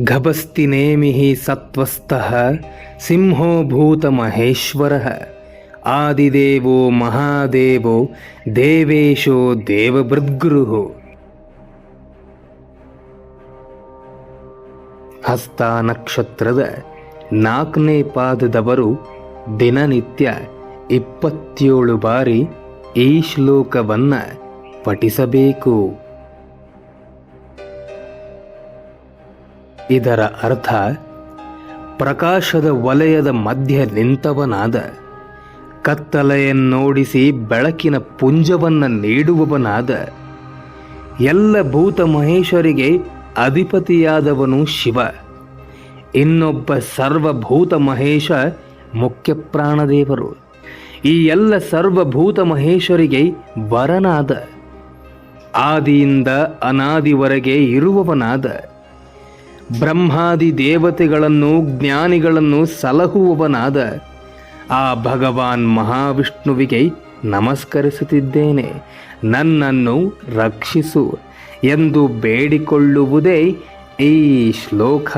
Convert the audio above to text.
ಗಭಸ್ತಿ ನೇಮಿಃ ಸತ್ವಸ್ಥಃ ಸಿಂಹೋ ಭೂತ ಮಹೇಶ್ವರಃ ಆದಿದೇವೋ ಮಹಾದೇವೋ ದೇವೇಶೋ ದೇವಭೃದ್ಗುರುಃ. ಹಸ್ತ ನಕ್ಷತ್ರದ 4ನೇ ಪಾದದವರು ದಿನನಿತ್ಯ 27 ಬಾರಿ ಈ ಶ್ಲೋಕವನ್ನು ಪಠಿಸಬೇಕು. ಇದರ ಅರ್ಥ, ಪ್ರಕಾಶದ ವಲಯದ ಮಧ್ಯ ನಿಂತವನಾದ, ಕತ್ತಲೆಯನ್ನೋಡಿಸಿ ಬೆಳಕಿನ ಪುಂಜವನ್ನು ನೀಡುವವನಾದ, ಎಲ್ಲ ಭೂತ ಮಹೇಶ್ವರಿಗೆ ಅಧಿಪತಿಯಾದವನು ಶಿವ. ಇನ್ನೊಬ್ಬ ಸರ್ವಭೂತ ಮಹೇಶ ಮುಖ್ಯ ಪ್ರಾಣದೇವರು. ಈ ಎಲ್ಲ ಸರ್ವಭೂತ ಮಹೇಶ್ವರಿಗೆ ವರನಾದ, ಆದಿಯಿಂದ ಅನಾದಿವರೆಗೆ ಇರುವವನಾದ, ಬ್ರಹ್ಮಾದಿ ದೇವತೆಗಳನ್ನು ಜ್ಞಾನಿಗಳನ್ನು ಸಲಹುವವನಾದ ಆ ಭಗವಾನ್ ಮಹಾವಿಷ್ಣುವಿಗೆ ನಮಸ್ಕರಿಸುತ್ತಿದ್ದೇನೆ, ನನ್ನನ್ನು ರಕ್ಷಿಸು ಎಂದು ಬೇಡಿಕೊಳ್ಳುವುದೇ ಈ ಶ್ಲೋಕ.